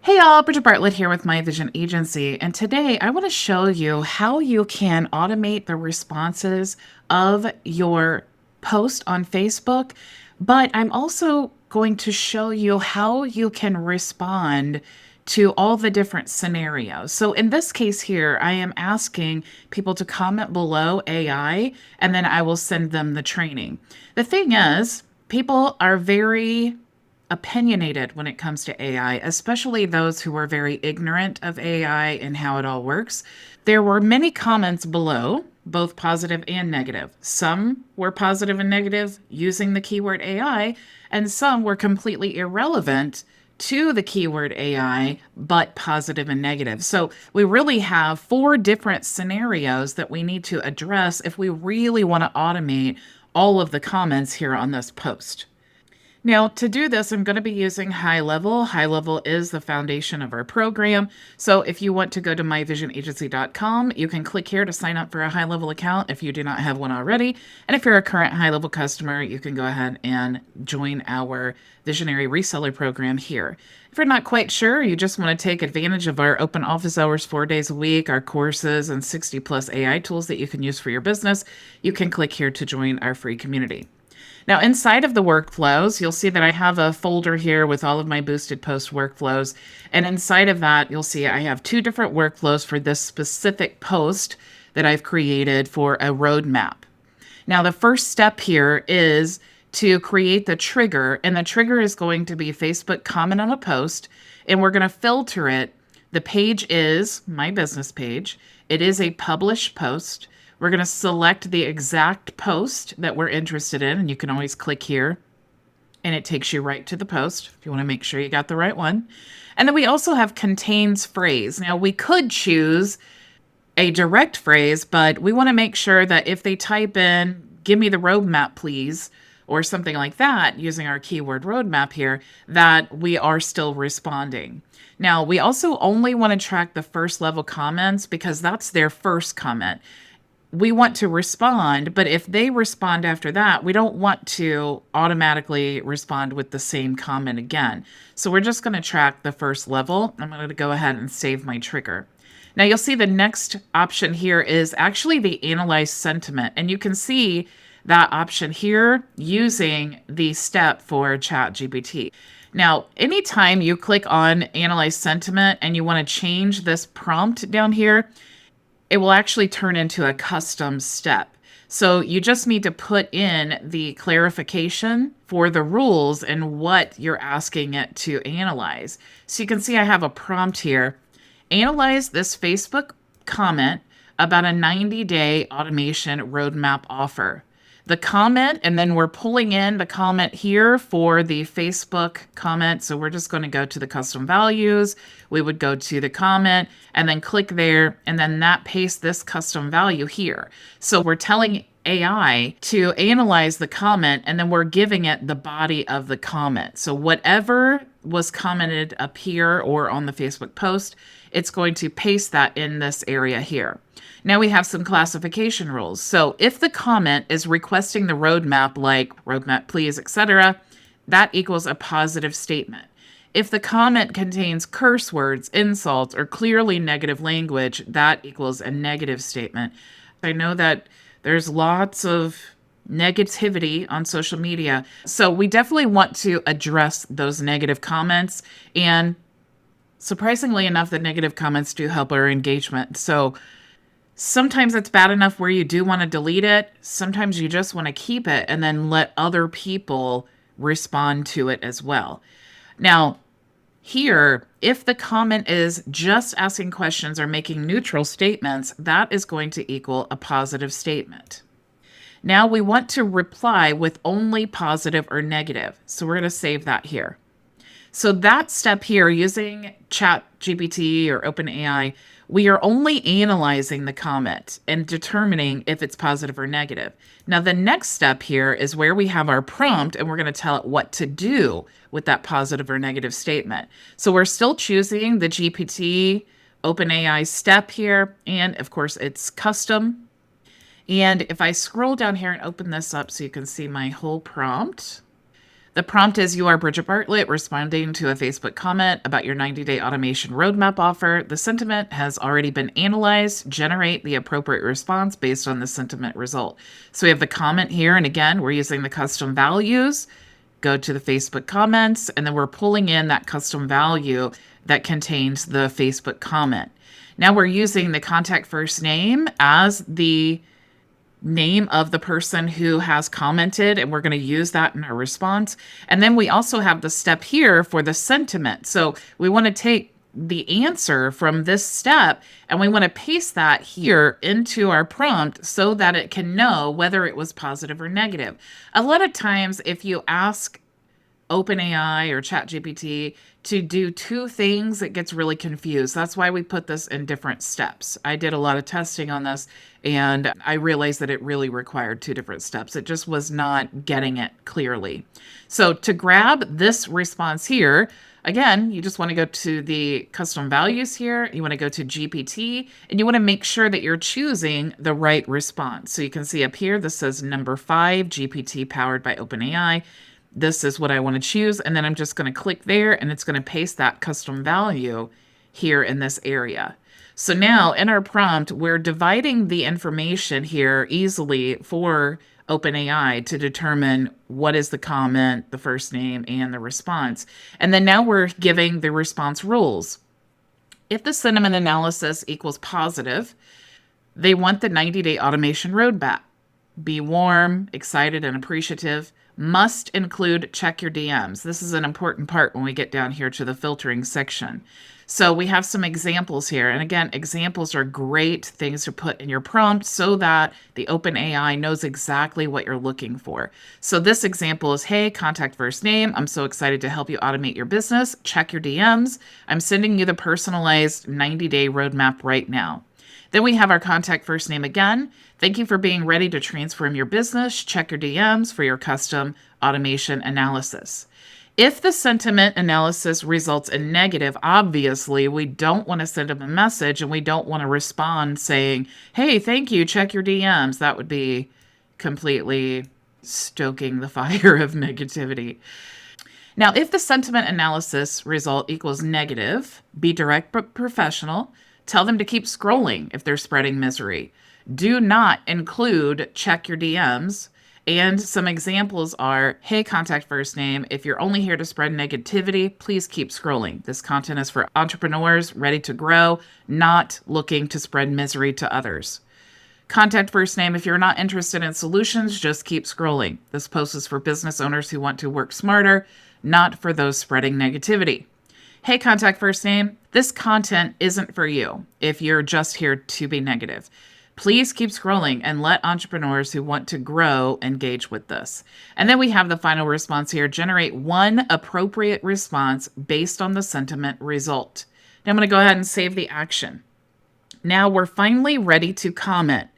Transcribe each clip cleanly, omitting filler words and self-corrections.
Hey y'all, Bridget Bartlett here with My Vision Agency, and today I want to show you how you can automate the responses of your post on Facebook, but I'm also going to show you how you can respond to all the different scenarios. So in this case here, I am asking people to comment below AI, and then I will send them the training. The thing is, people are very opinionated when it comes to AI, especially those who are very ignorant of AI and how it all works. There were many comments below, both positive and negative. Some were positive and negative using the keyword AI, and some were completely irrelevant to the keyword AI, but positive and negative. So we really have four different scenarios that we need to address if we really want to automate all of the comments here on this post. Now, to do this, I'm going to be using HighLevel. HighLevel is the foundation of our program. So if you want to go to myvisionagency.com, you can click here to sign up for a HighLevel account if you do not have one already. And if you're a current HighLevel customer, you can go ahead and join our Visionary Reseller program here. If you're not quite sure, you just want to take advantage of our open office hours 4 days a week, our courses, and 60 plus AI tools that you can use for your business, you can click here to join our free community. Now, inside of the workflows, you'll see that I have a folder here with all of my boosted post workflows. And inside of that, you'll see I have two different workflows for this specific post that I've created for a roadmap. Now, the first step here is to create the trigger, and the trigger is going to be Facebook comment on a post, and we're going to filter it. The page is my business page. It is a published post. We're going to select the exact post that we're interested in, and you can always click here, and it takes you right to the post if you want to make sure you got the right one. And then we also have contains phrase. Now, we could choose a direct phrase, but we want to make sure that if they type in, give me the roadmap, please, or something like that, using our keyword roadmap here, that we are still responding. Now, we also only want to track the first level comments because that's their first comment. We want to respond, but if they respond after that, we don't want to automatically respond with the same comment again. So we're just going to track the first level. I'm going to go ahead and save my trigger. Now you'll see the next option here is actually the analyze sentiment. And you can see that option here using the step for ChatGPT. Now, anytime you click on analyze sentiment and you want to change this prompt down here, it will actually turn into a custom step. So you just need to put in the clarification for the rules and what you're asking it to analyze. So you can see I have a prompt here. Analyze this Facebook comment about a 90-day automation roadmap offer. The comment, and then we're pulling in the comment here for the Facebook comment. So we're just going to go to the custom values. We would go to the comment and then click there, and then that pastes this custom value here. So we're telling AI to analyze the comment, and then we're giving it the body of the comment. So whatever was commented up here or on the Facebook post, it's going to paste that in this area here. Now we have some classification rules. So if the comment is requesting the roadmap, like roadmap please, etc., that equals a positive statement. If the comment contains curse words, insults, or clearly negative language, that equals a negative statement. I know that there's lots of negativity on social media, so we definitely want to address those negative comments. And surprisingly enough, the negative comments do help our engagement. So sometimes it's bad enough where you do want to delete it. Sometimes you just want to keep it and then let other people respond to it as well. Now, here, if the comment is just asking questions or making neutral statements, that is going to equal a positive statement. Now we want to reply with only positive or negative. So we're going to save that here. So that step here, using ChatGPT or OpenAI, we are only analyzing the comment and determining if it's positive or negative. Now, the next step here is where we have our prompt, and we're going to tell it what to do with that positive or negative statement. So we're still choosing the GPT OpenAI step here, and of course, it's custom. And if I scroll down here and open this up so you can see my whole prompt, The prompt is, you are Bridget Bartlett responding to a Facebook comment about your 90-day automation roadmap offer. The sentiment has already been analyzed. Generate the appropriate response based on the sentiment result. So we have the comment here. And again, we're using the custom values. Go to the Facebook comments, and then we're pulling in that custom value that contains the Facebook comment. Now we're using the contact first name as the name of the person who has commented, and we're going to use that in our response. And then we also have the step here for the sentiment. So we want to take the answer from this step and we want to paste that here into our prompt so that it can know whether it was positive or negative. A lot of times, if you ask OpenAI or ChatGPT to do two things, it gets really confused. That's why we put this in different steps. I did a lot of testing on this and I realized that it really required two different steps. It just was not getting it clearly. So to grab this response here, again, you just want to go to the custom values here. You want to go to GPT and you want to make sure that you're choosing the right response. So you can see up here, this says number 5, GPT powered by OpenAI. This is what I want to choose. And then I'm just going to click there and it's going to paste that custom value here in this area. So now in our prompt, we're dividing the information here easily for OpenAI to determine what is the comment, the first name, and the response. And then now we're giving the response rules. If the sentiment analysis equals positive, they want the 90-day automation roadmap. Be warm, excited, and appreciative. Must include check your DMs. This is an important part when we get down here to the filtering section. So we have some examples here. And again, examples are great things to put in your prompt so that the OpenAI knows exactly what you're looking for. So this example is, hey, contact first name. I'm so excited to help you automate your business. Check your DMs. I'm sending you the personalized 90-day roadmap right now. Then we have our contact first name again. Thank you for being ready to transform your business. Check your DMs for your custom automation analysis. If the sentiment analysis results in negative, obviously we don't want to send them a message and we don't want to respond saying, hey, thank you, check your DMs. That would be completely stoking the fire of negativity. Now, if the sentiment analysis result equals negative, be direct but professional. Tell them to keep scrolling if they're spreading misery. Do not include check your DMs. And some examples are, hey, contact first name. If you're only here to spread negativity, please keep scrolling. This content is for entrepreneurs ready to grow, not looking to spread misery to others. Contact first name. If you're not interested in solutions, just keep scrolling. This post is for business owners who want to work smarter, not for those spreading negativity. Hey, contact first name, this content isn't for you if you're just here to be negative. Please keep scrolling and let entrepreneurs who want to grow engage with this. And then we have the final response here. Generate one appropriate response based on the sentiment result. Now I'm going to go ahead and save the action. Now we're finally ready to comment.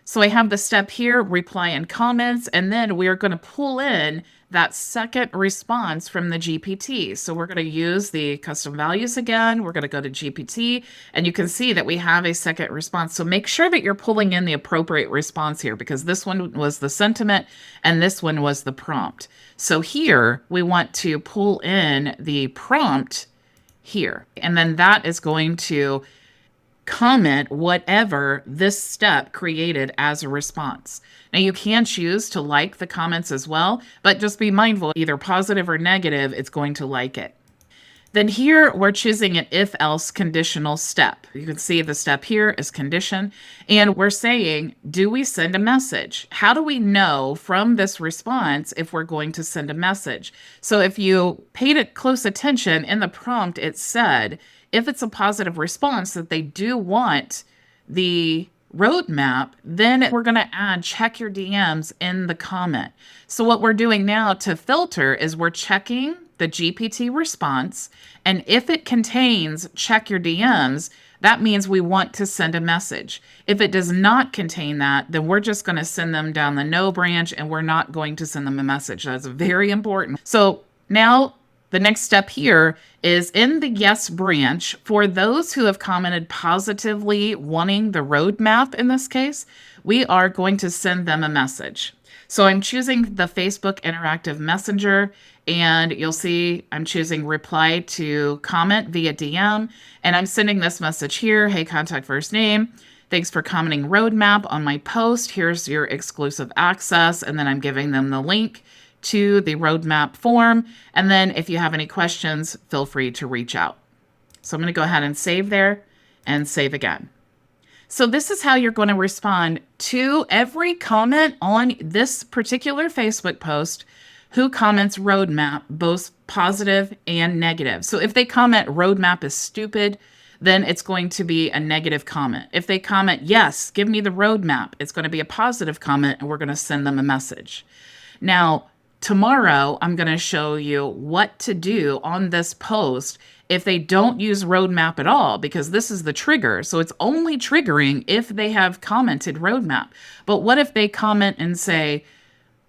So I have the step here, reply and comments, and then we are going to pull in that second response from the GPT. So we're going to use the custom values again. We're going to go to GPT, and you can see that we have a second response. So make sure that you're pulling in the appropriate response here because this one was the sentiment and this one was the prompt. So here we want to pull in the prompt here, and then that is going to comment whatever this step created as a response. Now you can choose to like the comments as well, but just be mindful, either positive or negative, it's going to like it. Then here we're choosing an if-else conditional step. You can see the step here is condition, and we're saying, do we send a message? How do we know from this response if we're going to send a message? So if you paid close attention in the prompt, it said, if it's a positive response that they do want the roadmap, then we're going to add check your DMs in the comment. So what we're doing now to filter is we're checking the GPT response, and if it contains check your DMs, that means we want to send a message. If it does not contain that, then we're just going to send them down the no branch and we're not going to send them a message. That's very important. So now the next step here is in the yes branch, for those who have commented positively wanting the roadmap in this case, we are going to send them a message. So I'm choosing the Facebook Interactive Messenger, and you'll see I'm choosing reply to comment via DM, and I'm sending this message here. Hey, contact first name. Thanks for commenting roadmap on my post. Here's your exclusive access. And then I'm giving them the link to the roadmap form. And then if you have any questions, feel free to reach out. So I'm going to go ahead and save there and save again. So this is how you're going to respond to every comment on this particular Facebook post who comments roadmap, both positive and negative. So if they comment roadmap is stupid, then it's going to be a negative comment. If they comment, yes, give me the roadmap, it's going to be a positive comment, and we're going to send them a message. Now, tomorrow, I'm going to show you what to do on this post if they don't use roadmap at all, because this is the trigger. So it's only triggering if they have commented roadmap. But what if they comment and say,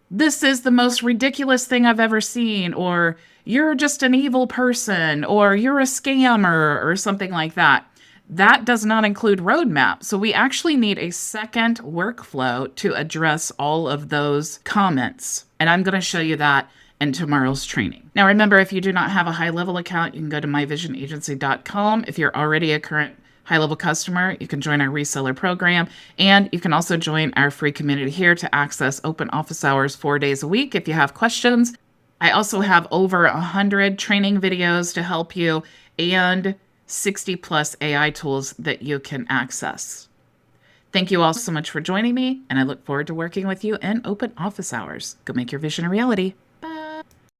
this is the most ridiculous thing I've ever seen, or you're just an evil person, or you're a scammer, or something like that? That does not include roadmap. So we actually need a second workflow to address all of those comments. And I'm going to show you that in tomorrow's training. Now, remember, if you do not have a HighLevel account, you can go to myvisionagency.com. If you're already a current HighLevel customer, you can join our reseller program, and you can also join our free community here to access open office hours 4 days a week if you have questions. I also have over 100 training videos to help you and 60 plus AI tools that you can access. Thank you all so much for joining me, and I look forward to working with you in open office hours. Go make your vision a reality.